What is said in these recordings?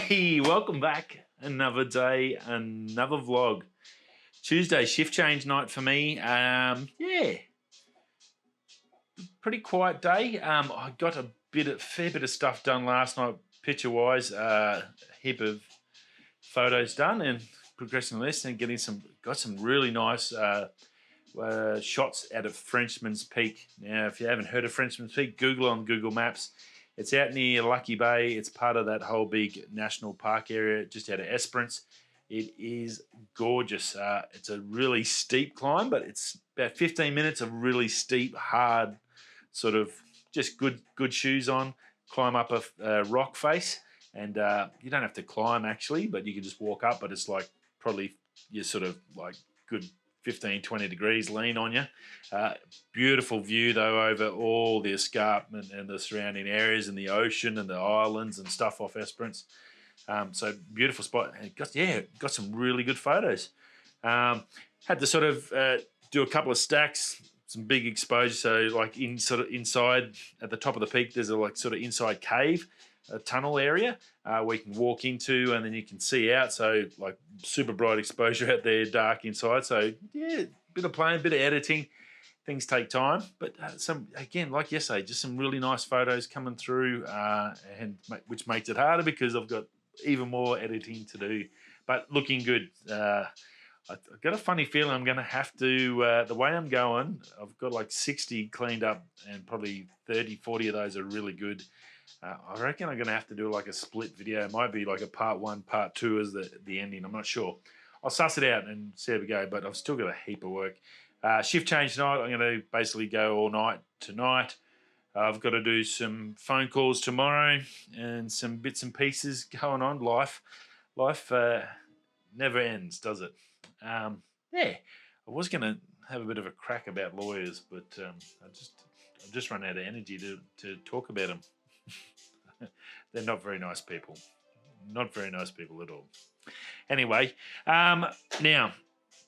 Hey, welcome back. Another day, another vlog. Tuesday, shift change night for me. Yeah, pretty quiet day. I got a fair bit of stuff done last night, picture-wise. A heap of photos done and progressing list and got some really nice shots out of Frenchman's Peak. Now, if you haven't heard of Frenchman's Peak, Google on Google Maps. It's out near Lucky Bay. It's part of that whole big national park area just out of Esperance. It is gorgeous. It's a really steep climb, but it's about 15 minutes of really steep, hard, sort of just good shoes on, climb up a rock face. And you don't have to climb actually, but you can just walk up, but it's like probably you're sort of like good 15, 20 degrees lean on you. Beautiful view though over all the escarpment and the surrounding areas and the ocean and the islands and stuff off Esperance. So beautiful spot. And got some really good photos. Had to sort of do a couple of stacks, some big exposure. So like inside at the top of the peak, there's a like sort of inside cave, a tunnel area where you can walk into and then you can see out. So like super bright exposure out there, dark inside. So yeah, bit of playing, bit of editing. Things take time, but again, like yesterday, just some really nice photos coming through, which makes it harder because I've got even more editing to do. But looking good. I've got a funny feeling I'm going to have to, the way I'm going, I've got like 60 cleaned up and probably 30, 40 of those are really good. I reckon I'm going to have to do like a split video. It might be like a part 1, part 2 as the ending. I'm not sure. I'll suss it out and see how we go, but I've still got a heap of work. Shift change tonight. I'm going to basically go all night tonight. I've got to do some phone calls tomorrow and some bits and pieces going on. Life never ends, does it? Yeah, I was going to have a bit of a crack about lawyers, but I've just run out of energy to talk about them. They're not very nice people. Not very nice people at all. Anyway, now,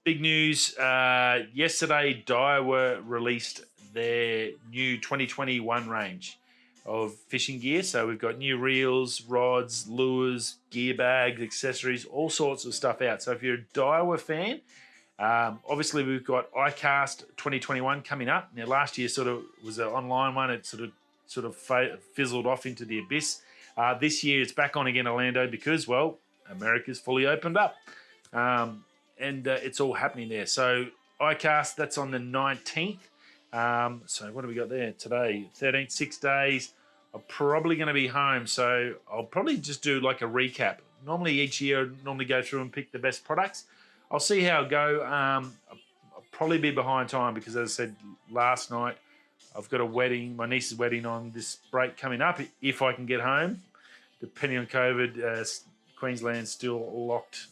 big news. Yesterday, DAIWA released their new 2021 range of fishing gear. So we've got new reels, rods, lures, gear bags, accessories, all sorts of stuff out. So if you're a DAIWA fan, obviously we've got iCast 2021 coming up. Now last year sort of was an online one. It sort of fizzled off into the abyss. This year it's back on again, Orlando, because, well, America's fully opened up. And it's all happening there. So iCast, that's on the 19th. So what do we got there today? 13th, 6 days. I'm probably going to be home, so I'll probably just do like a recap. Normally each year I go through and pick the best products. I'll see how it go. I'll probably be behind time because, as I said last night, I've got a wedding, my niece's wedding on this break coming up, if I can get home. Depending on COVID, Queensland's still locked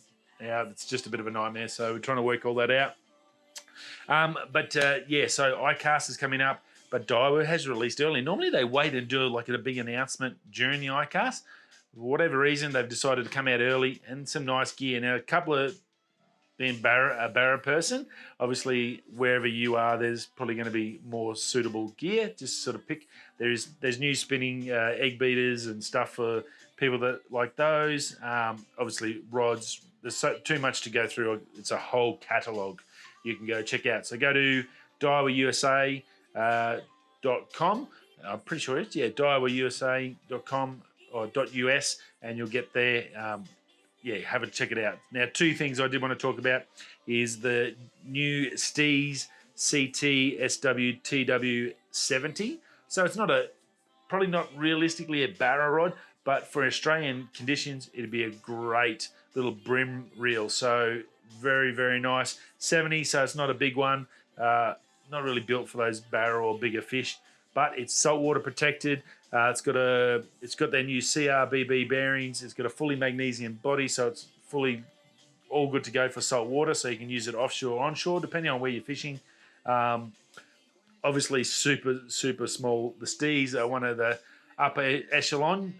out. It's just a bit of a nightmare, so we're trying to work all that out. Yeah, so iCast is coming up, but DAIWA has released early. Normally they wait and do like a big announcement during the iCast. For whatever reason, they've decided to come out early and some nice gear. Now, a couple of being a Barra person, obviously wherever you are, there's probably going to be more suitable gear. Just sort of pick. There's new spinning egg beaters and stuff for people that like those. Obviously rods. There's too much to go through. It's a whole catalogue you can go check out. So go to DAIWAUSA.com. I'm pretty sure it's DAIWAUSA.com or .us, and you'll get there. Yeah, have a check it out. Now, two things I did want to talk about is the new STEEZ CT SW-TW70. So it's probably not realistically a barra rod, but for Australian conditions, it'd be a great little brim reel. So very, very nice. 70, so it's not a big one. Not really built for those barra or bigger fish, but it's saltwater protected. It's got their new CRBB bearings. It's got a fully magnesium body, so it's fully all good to go for salt water. So you can use it offshore or onshore, depending on where you're fishing. Obviously, super small. The STEEZ are one of the upper echelon.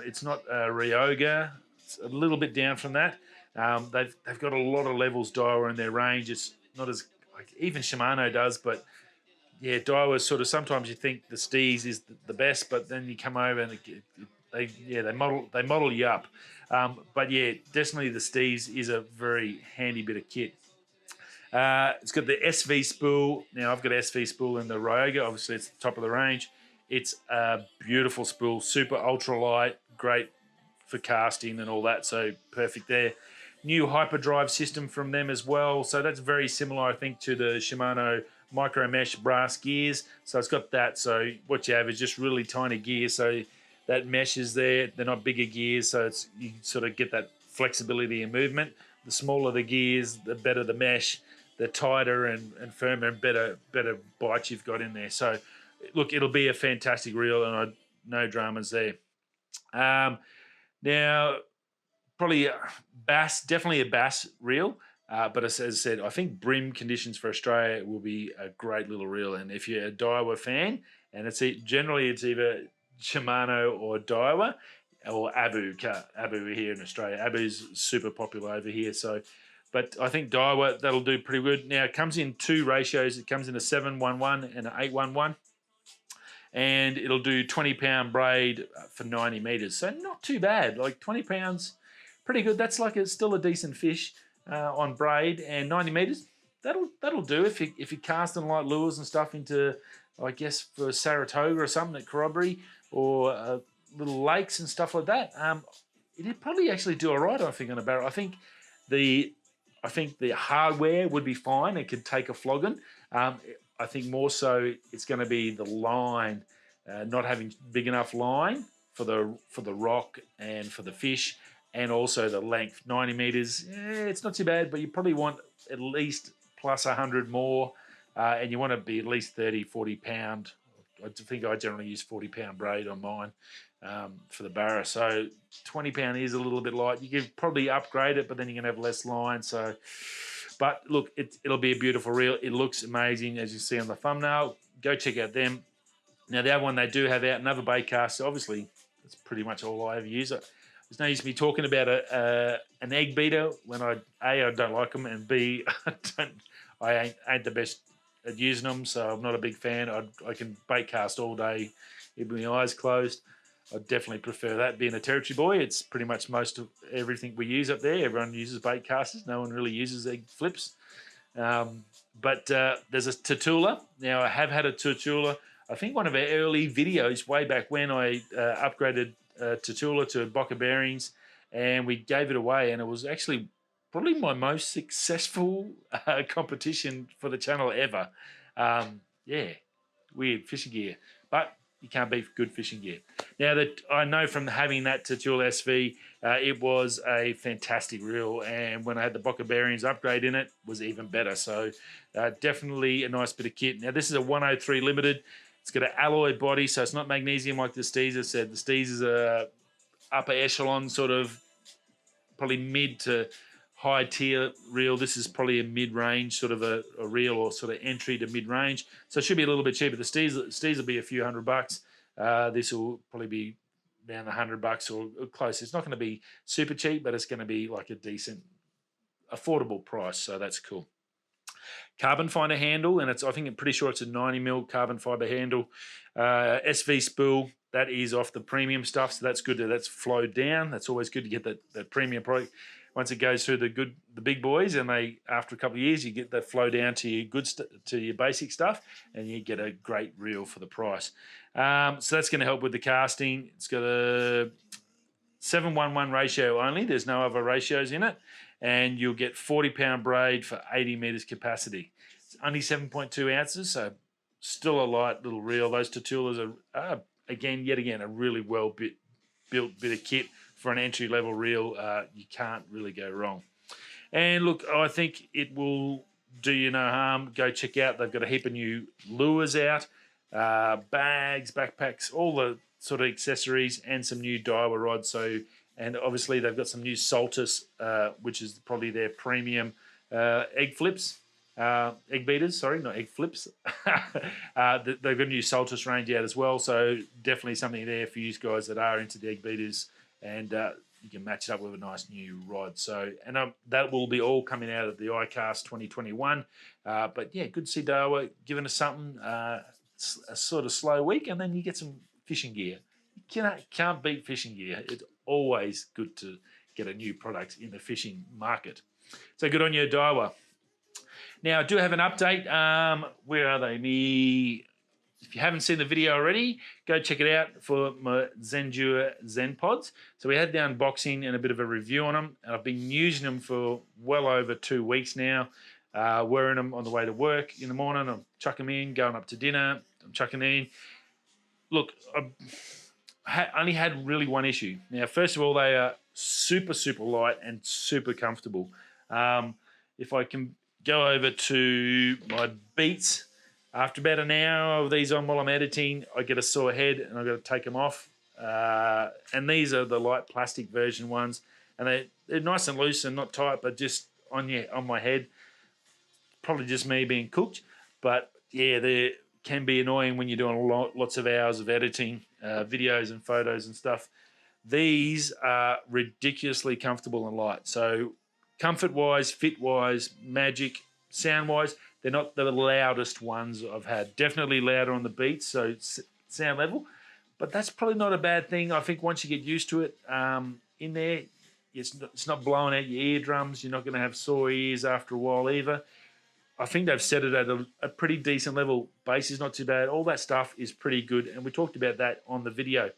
It's not a Ryoga. It's a little bit down from that. They've got a lot of levels DAIWA in their range. It's not as like even Shimano does, but yeah, DAIWA sort of sometimes you think the STEEZ is the best, but then you come over and they model you up. But yeah, definitely the STEEZ is a very handy bit of kit. It's got the SV spool. Now I've got SV spool in the Ryoga. Obviously, it's the top of the range. It's a beautiful spool, super ultralight, great for casting and all that. So perfect there. New hyperdrive system from them as well. So that's very similar, I think, to the Shimano micro mesh brass gears. So it's got that. So what you have is just really tiny gears. So that mesh is there. They're not bigger gears, so you sort of get that flexibility and movement. The smaller the gears, the better the mesh. The tighter and firmer and better bite you've got in there. So, look, it'll be a fantastic reel, and no dramas there. Now, probably definitely a bass reel. But as I said, I think brim conditions for Australia will be a great little reel. And if you're a DAIWA fan, and generally it's either Shimano or DAIWA or Abu here in Australia. Abu's super popular over here. So, but I think DAIWA, that'll do pretty good. Now, it comes in 2 ratios. It comes in a 711 and an 811. And it'll do 20-pound braid for 90 meters. So not too bad. Like 20 pounds, pretty good. That's like still a decent fish on braid, and 90 meters. That'll do if you're casting like lures and stuff into, I guess, for Saratoga or something at Corroboree or little lakes and stuff like that. It'd probably actually do all right, I think, on a barrel. I think the hardware would be fine. It could take a flogging. I think more so it's going to be the line, not having big enough line for the rock and for the fish, and also the length. 90 meters, it's not too bad, but you probably want at least plus 100 more, and you want to be at least 30, 40 pound. I think I generally use 40-pound braid on mine for the barra. So 20 pound is a little bit light. You could probably upgrade it, but then you're going to have less line. So, but look, it'll be a beautiful reel. It looks amazing, as you see on the thumbnail. Go check out them. Now, the other one they do have out, another bait cast. Obviously, that's pretty much all I ever use. There's no use me talking about an egg beater when I don't like them, and B, I ain't the best at using them, so I'm not a big fan. I can bait cast all day, even with my eyes closed. I definitely prefer that. Being a territory boy, it's pretty much most of everything we use up there. Everyone uses bait casters. No one really uses egg flips. But there's a Tatula. Now, I have had a Tatula. I think one of our early videos way back when I upgraded Tatula to Boca bearings, and we gave it away, and it was actually probably my most successful competition for the channel ever. Yeah, weird fishing gear, but you can't beat good fishing gear. Now that I know from having that Tatula SV, it was a fantastic reel, and when I had the Boca bearings upgrade in it, was even better. So definitely a nice bit of kit. Now this is a 103 limited. It's got an alloy body, so it's not magnesium like the STEEZ. I said the STEEZ is a upper echelon, sort of probably mid to high tier reel. This is probably a mid-range sort of a reel, or sort of entry to mid-range. So it should be a little bit cheaper. The STEEZ will be a few $100. This will probably be around $100 or close. It's not going to be super cheap, but it's going to be like a decent, affordable price. So that's cool. Carbon fiber handle, and I'm pretty sure it's a 90mm carbon fiber handle. SV spool, that is off the premium stuff, so that's good. That's flowed down. That's always good to get that premium product. Once it goes through the big boys, and after a couple of years, you get that flow down to your to your basic stuff, and you get a great reel for the price. So that's going to help with the casting. It's got a 7:1 ratio only. There's no other ratios in it, and you'll get 40-pound braid for 80 meters capacity. It's only 7.2 ounces, so still a light little reel. Those Tatulas are yet again a really well built bit of kit. For an entry-level reel, you can't really go wrong. And look, I think it will do you no harm. Go check out. They've got a heap of new lures out, bags, backpacks, all the sort of accessories, and some new DAIWA rods. And obviously they've got some new Saltus, which is probably their premium egg flips. Egg beaters, sorry, not egg flips. They've got a new Saltus range out as well, so definitely something there for you guys that are into the egg beaters, and you can match it up with a nice new rod. So, and that will be all coming out of the iCast 2021. But yeah, good to see DAIWA giving us something. A sort of slow week, and then you get some fishing gear. can't beat fishing gear. It's always good to get a new product in the fishing market. So good on you, DAIWA. Now, I do have an update. Where are they? If you haven't seen the video already, go check it out for my Zendure Zen Pods. So we had the unboxing and a bit of a review on them, and I've been using them for well over 2 weeks now. Wearing them on the way to work in the morning. I'm chucking them in, going up to dinner. I'm chucking them in. Look, I only had really one issue. Now, first of all, they are super, super light and super comfortable. If I can go over to my beats, after about an hour of these on while I'm editing, I get a sore head and I've got to take them off. And these are the light plastic version ones. And they're nice and loose and not tight, but just on my head. Probably just me being cooked. But yeah, they can be annoying when you're doing lots of hours of editing, videos and photos and stuff. These are ridiculously comfortable and light. So comfort-wise, fit-wise, magic, sound-wise, they're not the loudest ones I've had. Definitely louder on the beats, so sound level. But that's probably not a bad thing. I think once you get used to it in there, it's not blowing out your eardrums. You're not going to have sore ears after a while either. I think they've set it at a pretty decent level. Bass is not too bad. All that stuff is pretty good, and we talked about that on the video.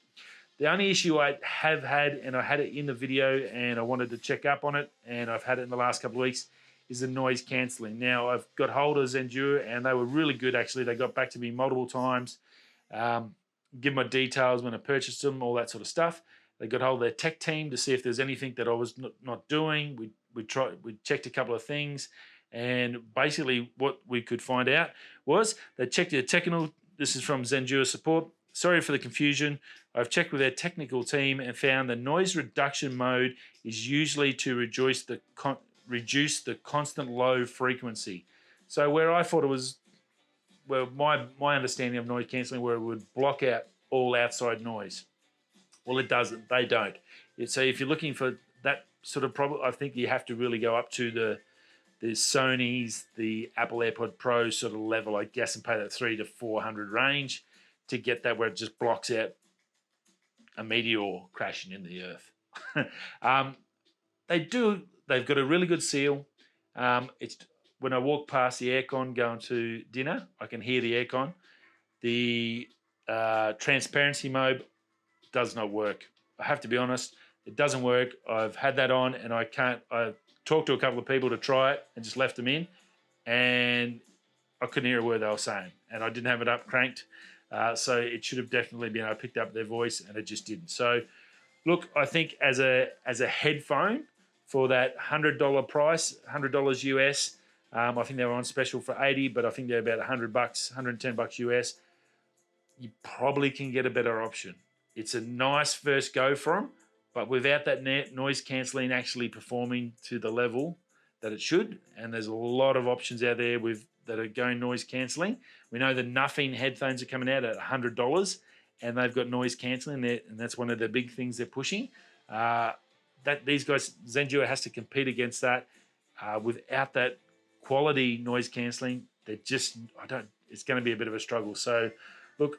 The only issue I have had, and I had it in the video, and I wanted to check up on it, and I've had it in the last couple of weeks, is the noise cancelling. Now, I've got hold of Zendure, and they were really good, actually. They got back to me multiple times, give my details when I purchased them, all that sort of stuff. They got hold of their tech team to see if there's anything that I was not doing. We checked a couple of things, and basically what we could find out was they checked their technical. This is from Zendure support. Sorry for the confusion. I've checked with their technical team and found the noise reduction mode is usually to reduce the constant low frequency. So where I thought it was, well, my understanding of noise cancelling, where it would block out all outside noise. Well, it doesn't. They don't. So if you're looking for that sort of problem, I think you have to really go up to the Sony's, the Apple AirPod Pro sort of level, I guess, and pay that $300 to $400 range to get that where it just blocks out a meteor crashing in the earth. They've got a really good seal. It's when I walk past the aircon going to dinner, I can hear the aircon. The transparency mode does not work. I have to be honest, it doesn't work. I've had that on and I've talked to a couple of people to try it and just left them in, and I couldn't hear a word they were saying, and I didn't have it up cranked. So it should have definitely been, I picked up their voice and it just didn't. So look, I think as a headphone for that $100 price, $100 US, I think they were on special for 80, but I think they're about $100, $110 US. You probably can get a better option. It's a nice first go for them, but without that noise cancelling actually performing to the level that it should, and there's a lot of options out there that are going noise cancelling. We know the Nothing headphones are coming out at $100, and they've got noise cancelling there, and that's one of the big things they're pushing. That these guys, Zendure has to compete against that. Without that quality noise cancelling, it's going to be a bit of a struggle. So, look,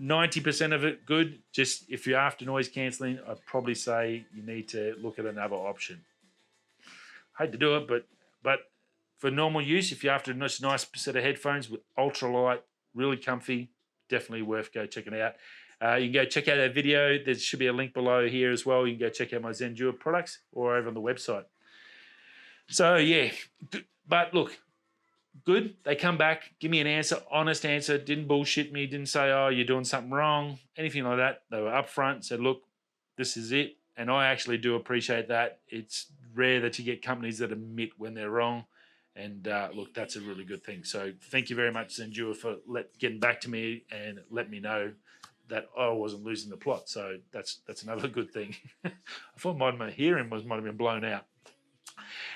90% of it good. Just if you're after noise cancelling, I'd probably say you need to look at another option. Hate to do it, but for normal use, if you're after a nice set of headphones with ultralight, really comfy, definitely worth go checking it out. You can go check out that video. There should be a link below here as well. You can go check out my Zendure products or over on the website. So yeah, but look, good. They come back, give me an answer, honest answer, didn't bullshit me, didn't say, oh, you're doing something wrong, anything like that. They were upfront, said, look, this is it. And I actually do appreciate that. It's rare that you get companies that admit when they're wrong. And look, that's a really good thing. So thank you very much, Zendure, for getting back to me and let me know that I wasn't losing the plot. So that's another good thing. I thought my hearing might have been blown out.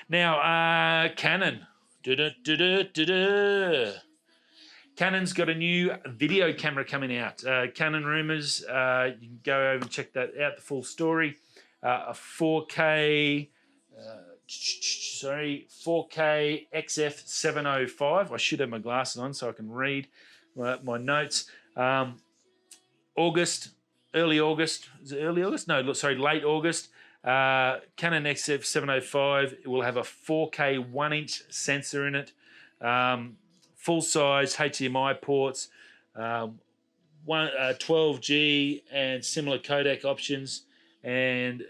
Now, Canon. Canon's got a new video camera coming out. Canon rumors, you can go over and check that out, the full story. A 4K XF705. I should have my glasses on so I can read my notes. August early August. Is it early August? No, look, sorry, late August. Canon XF705. It will have a 4K 1-inch sensor in it, full size HDMI ports, 12G and similar codec options, and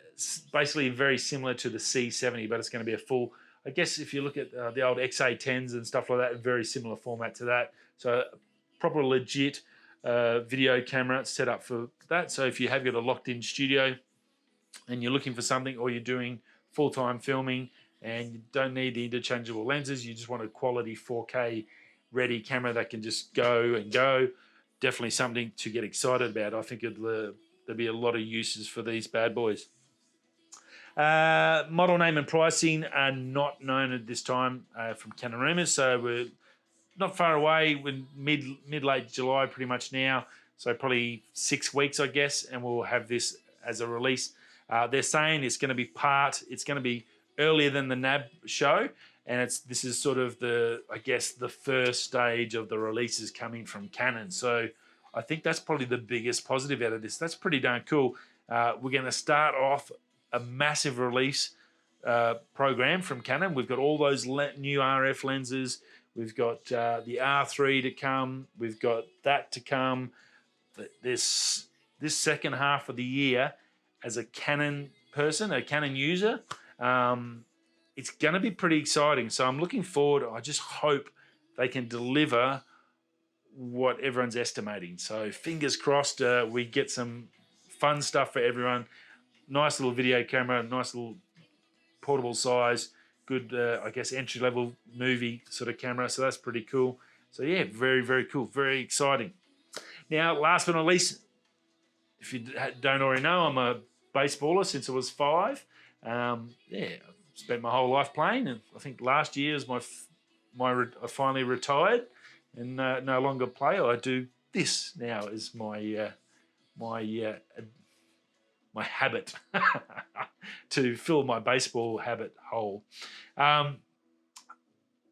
basically very similar to the C70, but it's going to be a full. I guess if you look at the old XA10s and stuff like that, very similar format to that. So proper legit video camera set up for that. So if you have got a locked-in studio and you're looking for something, or you're doing full-time filming and you don't need the interchangeable lenses, you just want a quality 4K ready camera that can just go and go, definitely something to get excited about. I think there'll be a lot of uses for these bad boys. Model name and pricing are not known at this time from Canon rumors, so we're not far away. We're mid-late July pretty much now, so probably 6 weeks, I guess, and we'll have this as a release. They're saying it's going to be earlier than the NAB show, and this is sort of the first stage of the releases coming from Canon. So I think that's probably the biggest positive out of this. That's pretty darn cool. We're going to start off a massive release program from Canon. We've got all those new RF lenses. We've got the R3 to come. We've got that to come. This second half of the year, as a Canon person, a Canon user, it's going to be pretty exciting. So I'm looking forward. I just hope they can deliver what everyone's estimating. So fingers crossed we get some fun stuff for everyone. Nice little video camera, nice little portable size, good, I guess, entry-level movie sort of camera. So that's pretty cool. So yeah, very, very cool, very exciting. Now, last but not least, if you don't already know, I'm a baseballer since I was 5. Yeah, I've spent my whole life playing, and I think last year is I finally retired and no longer play. I do this now as my habit to fill my baseball habit hole.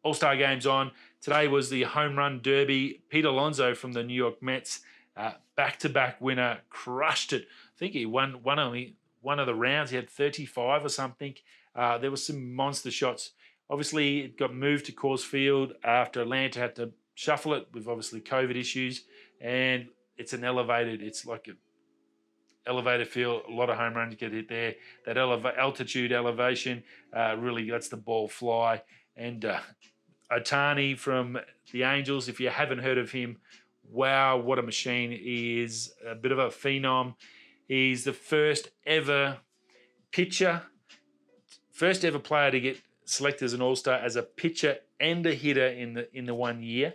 All-Star games on. Today was the home run derby. Pete Alonso from the New York Mets, back-to-back winner, crushed it. I think he won only one of the rounds. He had 35 or something. There were some monster shots. Obviously, it got moved to Coors Field after Atlanta had to shuffle it with obviously COVID issues, and it's like an elevated field. A lot of home runs get hit there. That altitude elevation really lets the ball fly. And Ohtani from the Angels, if you haven't heard of him, wow, what a machine. He is a bit of a phenom. He's the first ever player to get selected as an All-Star as a pitcher and a hitter in the 1 year.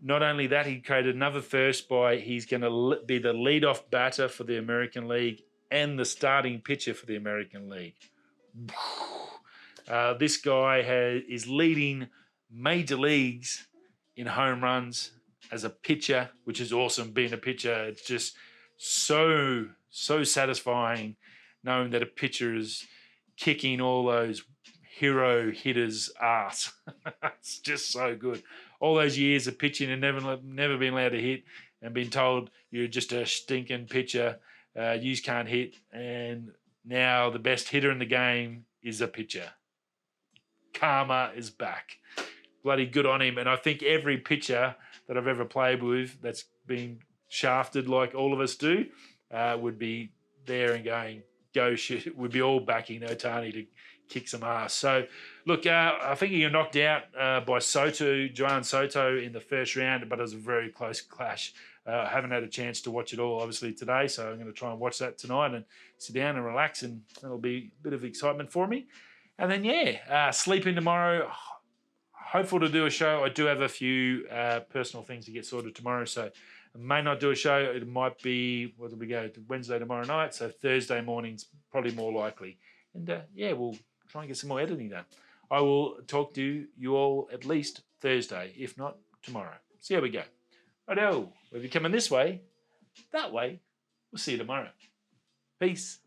Not only that, he created another first he's going to be the leadoff batter for the American League and the starting pitcher for the American League. This guy is leading major leagues in home runs as a pitcher, which is awesome. Being a pitcher, it's just so satisfying knowing that a pitcher is kicking all those hero hitters' ass. It's just so good. All those years of pitching and never been allowed to hit, and been told you're just a stinking pitcher, you can't hit, and now the best hitter in the game is a pitcher. Karma is back. Bloody good on him. And I think every pitcher that I've ever played with that's been shafted like all of us do would be there and going, go shit. We'd be all backing Ohtani to kick some ass. So, look, I think he got knocked out by Joan Soto in the first round, but it was a very close clash. I haven't had a chance to watch it all, obviously, today, so I'm going to try and watch that tonight and sit down and relax, and that'll be a bit of excitement for me. And then, sleep in tomorrow. Hopeful to do a show. I do have a few personal things to get sorted tomorrow, so I may not do a show. It might be, what do we go, Wednesday tomorrow night, so Thursday morning's probably more likely. And, we'll try and get some more editing done. I will talk to you all at least Thursday, if not tomorrow. See how we go. Righto, if you're coming this way, that way, we'll see you tomorrow. Peace.